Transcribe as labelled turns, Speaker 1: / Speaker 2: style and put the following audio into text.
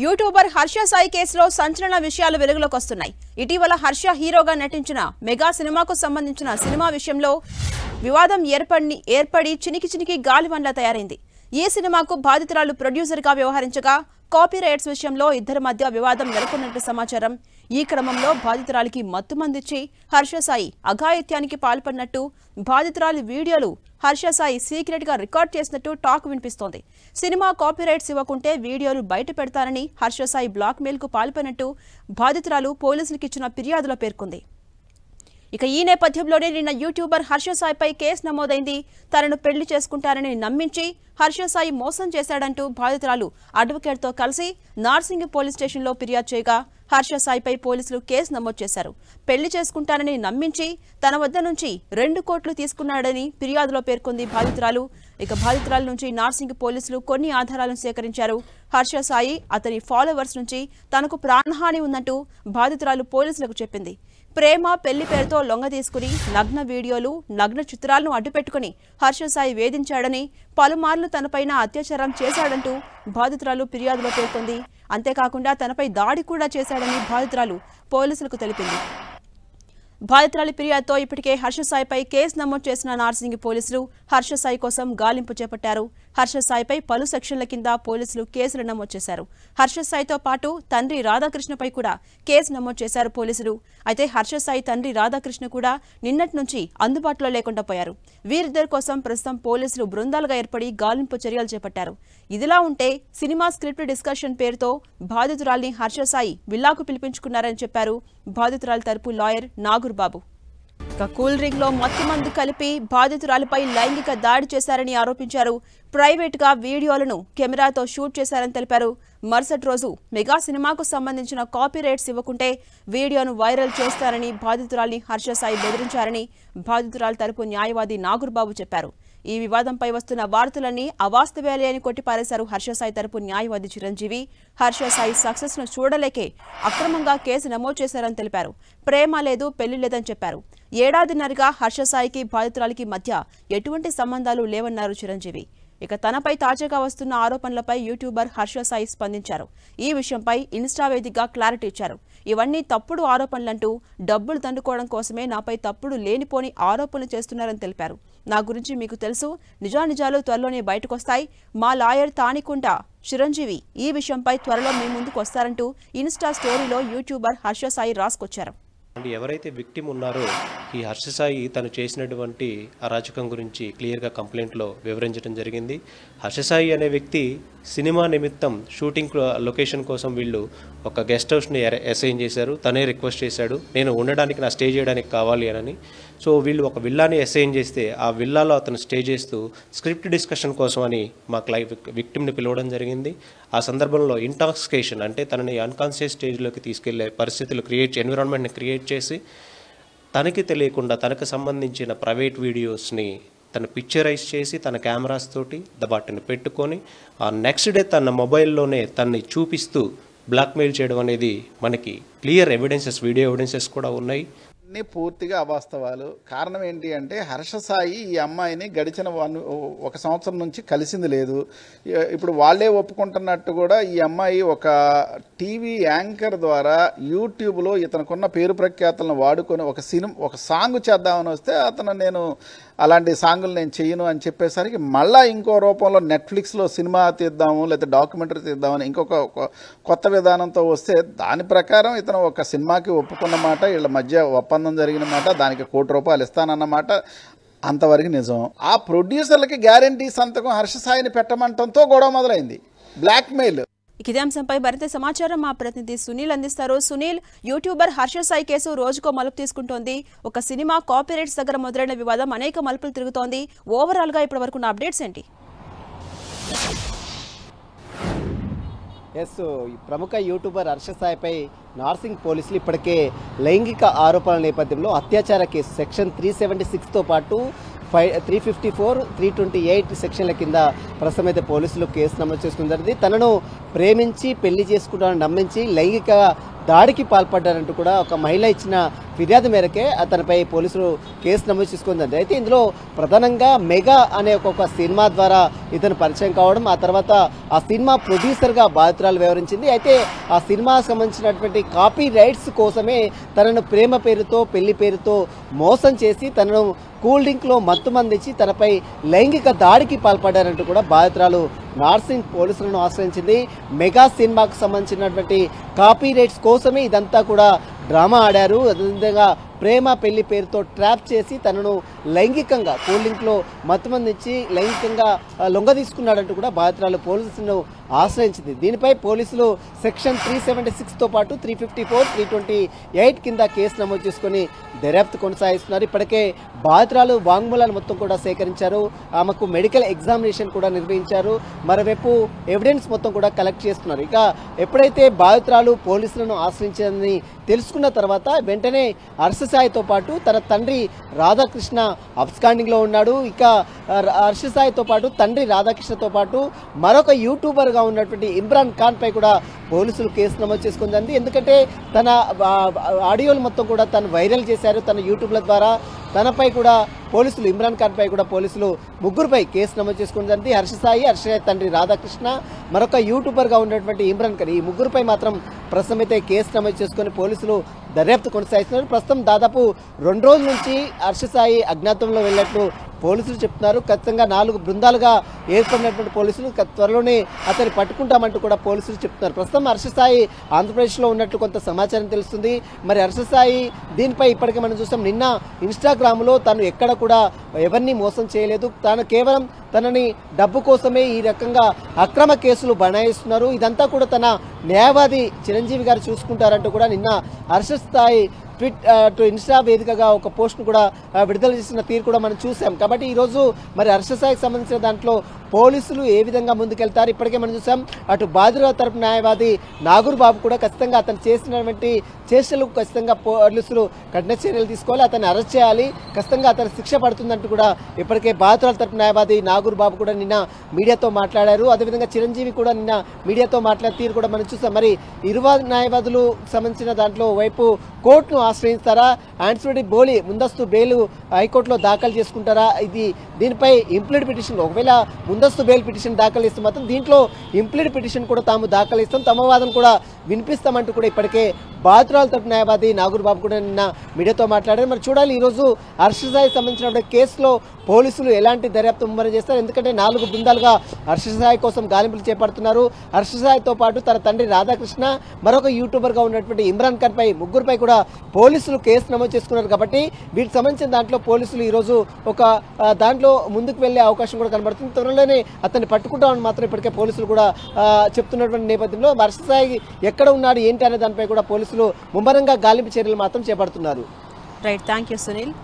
Speaker 1: YouTuber Harsha Sai కేసులో సంచలన విషయాలు వెలుగులోకి వస్తున్నాయి. ఇటీవల హర్ష హీరోగా నటించిన మెగా సినిమాకు సంబంధించిన సినిమా విషయంలో వివాదం ఏర్పడి చినికి గాలివన్లా తయారైంది. ఈ సినిమాకు బాధితురాలు ప్రొడ్యూసర్గా వ్యవహరించగా కాపీరైట్స్ విషయంలో ఇద్దరి మధ్య వివాదం నెలకొన్నట్టు సమాచారం. ఈ క్రమంలో బాధితురాలికి మత్తుమందిచ్చి హర్ష సాయి అఘాయిత్యానికి పాల్పడినట్టు బాధితురాలి వీడియోలు హర్ష సాయి సీక్రెట్ గా రికార్డ్ చేసినట్టు టాక్ వినిపిస్తోంది. సినిమా కాపీరైట్స్ ఇవ్వకుంటే వీడియోలు బయట పెడతానని హర్ష సాయి బ్లాక్ మెయిల్ కు పాల్పడినట్టు బాధితురాలు పోలీసులకు ఇచ్చిన ఫిర్యాదులో పేర్కొంది. ఇక ఈ నేపథ్యంలోనే నిన్న యూట్యూబర్ హర్ష సాయిపై కేసు నమోదైంది. తనను పెళ్లి చేసుకుంటారని నమ్మించి హర్ష సాయి మోసం చేశాడంటూ బాధితురాలు అడ్వకేట్తో కలిసి నార్సింగ్ పోలీస్ స్టేషన్లో ఫిర్యాదు చేయగా హర్ష సాయిపై పోలీసులు కేసు నమోదు చేశారు. పెళ్లి చేసుకుంటానని నమ్మించి తన వద్ద నుంచి 2 కోట్లు తీసుకున్నాడని ఫిర్యాదులో పేర్కొంది బాధితురాలు. ఇక బాధితురాల నుంచి నార్సింగ్ పోలీసులు కొన్ని ఆధారాలను సేకరించారు. హర్ష సాయి అతని ఫాలోవర్స్ నుంచి తనకు ప్రాణహాని ఉందంటూ బాధితురాలు పోలీసులకు చెప్పింది. ప్రేమ పెళ్లి పేరుతో లొంగ తీసుకుని నగ్న వీడియోలు నగ్న చిత్రాలను అడ్డుపెట్టుకుని హర్ష సాయి వేధించాడని పలుమార్లు తనపైన అత్యాచారం చేశాడంటూ బాధితురాలు ఫిర్యాదులో పేర్కొంది. అంతేకాకుండా తనపై దాడి కూడా చేశాడని బాధితురాలు పోలీసులకు తెలిపింది. బాధితురాలి ఫిర్యాదుతో ఇప్పటికే హర్ష సాయిపై కేసు నమోదు చేసిన నార్సింగ్ పోలీసులు హర్ష సాయి కోసం గాలింపు చేపట్టారు. హర్ష సాయిపై పలు సెక్షన్ల కింద పోలీసులు కేసులు నమోదు చేశారు. హర్ష సాయితో పాటు తండ్రి రాధాకృష్ణపై కూడా కేసు నమోదు చేశారు పోలీసులు. అయితే హర్ష సాయి తండ్రి రాధాకృష్ణ కూడా నిన్నటి నుంచి అందుబాటులో లేకుండా పోయారు. వీరిద్దరి కోసం ప్రస్తుతం పోలీసులు బృందాలుగా ఏర్పడి గాలింపు చర్యలు చేపట్టారు. ఇదిలా ఉంటే సినిమా స్క్రిప్ట్ డిస్కషన్ పేరుతో బాధితురాల్ని హర్ష సాయి విల్లాకు పిలిపించుకున్నారని చెప్పారు బాధితురాలి తరపు లాయర్ నాగూర్బాబు. కూల్ డ్రింక్ లో మత్తుమందు కలిపి బాధితురాలిపై లైంగిక దాడి చేశారని ఆరోపించారు. ప్రైవేట్ గా వీడియోలను కెమెరాతో షూట్ చేశారని తెలిపారు. మరుసటి రోజు మెగా సినిమాకు సంబంధించిన కాపీరైట్స్ ఇవ్వకుంటే వీడియోను వైరల్ చేస్తారని బాధితురాలిని హర్ష సాయి బెదిరించారని బాధితురాలి తరపు న్యాయవాది నాగూర్బాబు చెప్పారు. ఈ వివాదంపై వస్తున్న వార్తలన్నీ అవాస్తవాలే అని కొట్టిపారేశారు హర్ష సాయి తరపు న్యాయవాది చిరంజీవి. హర్ష సాయి సక్సెస్ ను చూడలేకే అక్రమంగా కేసు నమోదు చేశారని తెలిపారు. ప్రేమ లేదు పెళ్లి లేదని చెప్పారు. ఏడాదిన్నరగా హర్ష సాయికి బాధితురాలికి మధ్య ఎటువంటి సంబంధాలు లేవన్నారు చిరంజీవి. ఇక తనపై తాజాగా వస్తున్న ఆరోపణలపై యూట్యూబర్ హర్ష సాయి స్పందించారు. ఈ విషయంపై ఇన్స్టా వేదికగా క్లారిటీ ఇచ్చారు. ఇవన్నీ తప్పుడు ఆరోపణలంటూ డబ్బులు దండుకోవడం కోసమే నాపై తప్పుడు లేనిపోని ఆరోపణలు చేస్తున్నారని తెలిపారు. నా గురించి మీకు తెలుసు, నిజానిజాలు త్వరలోనే బయటకొస్తాయి. మా లాయర్ తానికుంట చిరంజీవి ఈ విషయంపై త్వరలో మీ ముందుకు వస్తారంటూ ఇన్స్టా స్టోరీలో యూట్యూబర్ హర్ష సాయి రాసుకొచ్చారు.
Speaker 2: ఎవరైతే విక్టిమ్ ఉన్నారో ఈ హర్ష సాయి తను చేసినటువంటి అరాచకం గురించి క్లియర్గా కంప్లైంట్లో వివరించడం జరిగింది. హర్ష సాయి అనే వ్యక్తి సినిమా నిమిత్తం షూటింగ్ లొకేషన్ కోసం వీళ్ళు ఒక గెస్ట్ హౌస్ని అసైన్ చేశారు. తనే రిక్వెస్ట్ చేశాడు, నేను ఉండడానికి నా స్టే చేయడానికి కావాలి అని. సో వీళ్ళు ఒక విల్లాని అసైన్ చేస్తే ఆ విల్లాలో అతను స్టే చేస్తూ స్క్రిప్ట్ డిస్కషన్ కోసం అని మా విక్టిమ్ని పిలవడం జరిగింది. ఆ సందర్భంలో ఇంటాక్సికేషన్ అంటే తనని అన్కాన్షియస్ స్టేజ్లోకి తీసుకెళ్లే పరిస్థితులు ఎన్విరాన్మెంట్ని క్రియేట్ చేసి తనకి తెలియకుండా తనకు సంబంధించిన ప్రైవేట్ వీడియోస్ని తను పిక్చరైజ్ చేసి తన కెమెరాస్ తోటి వాటిని పెట్టుకొని ఆ నెక్స్ట్ డే తన మొబైల్లోనే తనని చూపిస్తూ బ్లాక్మెయిల్ చేయడం అనేది మనకి క్లియర్ ఎవిడెన్సెస్, వీడియో ఎవిడెన్సెస్ కూడా ఉన్నాయి.
Speaker 3: అన్నీ పూర్తిగా అవాస్తవాలు. కారణం ఏంటి అంటే హర్ష సాయి ఈ అమ్మాయిని గడిచిన 1 సంవత్సరం నుంచి కలిసింది లేదు. ఇప్పుడు వాళ్ళే ఒప్పుకుంటున్నట్టు కూడా ఈ అమ్మాయి ఒక టీవీ యాంకర్ ద్వారా యూట్యూబ్లో ఇతనుకున్న పేరు ప్రఖ్యాతులను వాడుకొని ఒక సాంగ్ చేద్దామని వస్తే అతను నేను అలాంటి సాంగులు నేను చెయ్యను అని చెప్పేసరికి మళ్ళీ ఇంకో రూపంలో నెట్ఫ్లిక్స్లో సినిమా తీద్దాము లేదా డాక్యుమెంటరీ తీద్దామని ఇంకొక కొత్త విధానంతో వస్తే దాని ప్రకారం ఇతను ఒక సినిమాకి ఒప్పుకున్నమాట, వీళ్ళ మధ్య ఒప్పందం జరిగిన మాట, దానికి ₹1 కోటి ఇస్తానన్నమాట. అంతవరకు నిజం. ఆ ప్రొడ్యూసర్లకి గ్యారంటీ సంతకం హర్ష సాయిని పెట్టమంటంతో గొడవ మొదలైంది. బ్లాక్మెయిల్.
Speaker 1: ఇదే అంశంపై మరింత సమాచారం మా ప్రతినిధి సునీల్ అందిస్తారు. సునీల్, యూట్యూబర్ హర్ష సాయి కేసు రోజుకో మలుపు తీసుకుంటోంది. ఒక సినిమా కాపీరైట్స్ దగ్గర మొదలైన వివాదం అనేక మలుపులు తిరుగుతోంది. ఓవరాల్ గా ఇప్పటి వరకు అప్డేట్స్ ఏంటి?
Speaker 4: ప్రముఖ యూట్యూబర్ హర్ష సాయిపై నార్సింగ్ పోలీసులు ఇప్పటికే లైంగిక ఆరోపణల నేపథ్యంలో అత్యాచార కేసు సెక్షన్ 376తో పాటు 354, 328 సెక్షన్ల కింద ప్రస్తుతం అయితే పోలీసులు కేసు నమోదు చేసుకున్నది. తనను ప్రేమించి పెళ్లి చేసుకుంటానని నమ్మించి లైంగిక దాడికి పాల్పడ్డారంటూ కూడా ఒక మహిళ ఇచ్చిన ఫిర్యాదు మేరకే అతనిపై పోలీసులు కేసు నమోదు చేసుకుందండి. అయితే ఇందులో ప్రధానంగా మెగా అనే ఒక సినిమా ద్వారా ఇతను పరిచయం కావడం, ఆ తర్వాత ఆ సినిమా ప్రొడ్యూసర్గా బాధితురాలు వివరించింది. అయితే ఆ సినిమాకు సంబంధించినటువంటి కాపీ రైట్స్ కోసమే తనను ప్రేమ పేరుతో పెళ్లి పేరుతో మోసం చేసి తనను కూల్ డ్రింక్లో మత్తు మందించి తనపై లైంగిక దాడికి పాల్పడారంటూ కూడా బాధితురాలు నార్సింగ్ పోలీసులను ఆశ్రయించింది. మెగా సినిమాకు సంబంధించినటువంటి కాపీ రైట్స్ కోసమే ఇదంతా కూడా డ్రామా ఆడారు. అదేవిధంగా ప్రేమ పెళ్లి పేరుతో ట్రాప్ చేసి తనను లైంగికంగా కూల్ డ్రింక్లో మత్తుమందించి లైంగికంగా లొంగ తీసుకున్నాడంటూ కూడా బాధితురాలు పోలీసులను ఆశ్రయించింది. దీనిపై పోలీసులు సెక్షన్ 376తో పాటు 354, 328 కింద కేసు నమోదు చేసుకుని దర్యాప్తు కొనసాగిస్తున్నారు. ఇప్పటికే బాధితురాలు వాంగ్మూలాలు మొత్తం కూడా సేకరించారు. ఆమెకు మెడికల్ ఎగ్జామినేషన్ కూడా నిర్వహించారు. మరోవైపు ఎవిడెన్స్ మొత్తం కూడా కలెక్ట్ చేస్తున్నారు. ఇక ఎప్పుడైతే బాధితురాలు పోలీసులను ఆశ్రయించిందని తెలుసుకున్న తర్వాత వెంటనే హర్షసాయితో పాటు తన తండ్రి రాధాకృష్ణ అబ్స్కాండింగ్లో ఉన్నాడు. ఇక హర్షసాయితో పాటు తండ్రి రాధాకృష్ణతో పాటు మరొక యూట్యూబర్గా ఉన్నటువంటి ఇమ్రాన్ ఖాన్ పై కూడా పోలీసులు కేసు నమోదు చేసుకుంది. ఎందుకంటే తన ఆడియోలు మొత్తం కూడా తను వైరల్ చేశారు తన యూట్యూబ్ల ద్వారా. తనపై కూడా పోలీసులు ఇమ్రాన్ ఖాన్ పై కూడా పోలీసులు ముగ్గురుపై కేసు నమోదు చేసుకుంది. హర్షసాయి, హర్షసాయి తండ్రి రాధాకృష్ణ, మరొక యూట్యూబర్గా ఉన్నటువంటి ఇమ్రాన్ ఖాన్, ఈ ముగ్గురుపై మాత్రం ప్రస్తుతం అయితే కేసు నమోదు చేసుకుని పోలీసులు దర్యాప్తు కొనసాగిస్తున్నారు. ప్రస్తుతం దాదాపు 2 రోజుల నుంచి హర్షసాయి అజ్ఞాతంలో వెళ్ళినట్లు పోలీసులు చెప్తున్నారు. ఖచ్చితంగా 4 బృందాలుగా ఏర్పడినటువంటి పోలీసులు త్వరలోనే అతన్ని పట్టుకుంటామంటూ కూడా పోలీసులు చెప్తున్నారు. ప్రస్తుతం హర్షసాయి ఆంధ్రప్రదేశ్లో ఉన్నట్లు కొంత సమాచారం తెలుస్తుంది. మరి హర్షసాయి దీనిపై ఇప్పటికే మనం చూస్తాం, నిన్న ఇన్స్టాగ్రామ్లో తను ఎక్కడ కూడా ఎవరిని మోసం చేయలేదు, తాను కేవలం తనని డబ్బు కోసమే ఈ రకంగా అక్రమ కేసులు బనాయిస్తున్నారు, ఇదంతా కూడా తన న్యాయవాది చిరంజీవి గారు చూసుకుంటారంటూ కూడా నిన్న హర్షసాయి ఇన్స్టా వేదికగా ఒక పోస్ట్ను కూడా విడుదల చేసిన తీరు కూడా మనం చూసాం. కాబట్టి ఈరోజు మరి హర్షసాయికి సంబంధించిన దాంట్లో పోలీసులు ఏ విధంగా ముందుకెళ్తారు ఇప్పటికే మనం చూసాం. అటు బాధితుల తరపు న్యాయవాది నాగూర్ బాబు కూడా ఖచ్చితంగా అతను చేసినటువంటి చేష్టలకు ఖచ్చితంగా పోలీసులు కఠిన చర్యలు తీసుకోవాలి, అతన్ని అరెస్ట్ చేయాలి, ఖచ్చితంగా అతను శిక్ష పడుతుందంటూ కూడా ఇప్పటికే బాధితుల తరపు న్యాయవాది నాగూర్ బాబు కూడా నిన్న మీడియాతో మాట్లాడారు. అదేవిధంగా చిరంజీవి కూడా నిన్న మీడియాతో మాట్లాడే తీరు కూడా మనం చూసాం. మరి ఇరువారు న్యాయవాదులు సంబంధించిన దాంట్లో వైపు కోర్టును ఆశ్రయిస్తారా, ఆన్సర్డి బోలి ముందస్తు బెయిల్ హైకోర్టులో దాఖలు చేసుకుంటారా, దీనిపై ఇంప్లీడ్ పిటిషన్, ఒకవేళ ముందస్తు బెయిల్ పిటిషన్ దాఖలు చేస్తే మాత్రం దీంట్లో ఇంప్లీడ్ పిటిషన్ కూడా తాము దాఖలు ఇస్తాం, తమ వాదన కూడా వినిపిస్తామంటూ కూడా ఇప్పటికే బాధితురాల తరపు న్యాయవాది నాగూర్ బాబు కూడా నిన్న మీడియాతో మాట్లాడారు. మరి చూడాలి ఈరోజు హర్షసాయి సంబంధించిన కేసులో పోలీసులు ఎలాంటి దర్యాప్తు ముమ్మరం చేస్తారు. ఎందుకంటే 4 బృందాలుగా హర్షసాయి కోసం గాలింపులు చేపడుతున్నారు. హర్షసాయితో పాటు తన తండ్రి రాధాకృష్ణ, మరొక యూట్యూబర్గా ఉన్నటువంటి ఇమ్రాన్ ఖాన్ పై ముగ్గురుపై కూడా పోలీసులు కేసు నమోదు చేసుకున్నారు. కాబట్టి వీటికి సంబంధించిన దాంట్లో పోలీసులు ఈరోజు ఒక దాంట్లో ముందుకు వెళ్లే అవకాశం కూడా కనబడుతుంది. త్వరలోనే అతన్ని పట్టుకుంటామని మాత్రం ఇప్పటికే పోలీసులు కూడా చెప్తున్నటువంటి నేపథ్యంలో హర్షసాయి ఎక్కడ ఉన్నాడు ఏంటి అనే దానిపై కూడా పోలీసులు ముమ్మరంగా గాలింపు చర్యలు మాత్రం చేపడుతున్నారు.
Speaker 1: Right, thank you Sunil.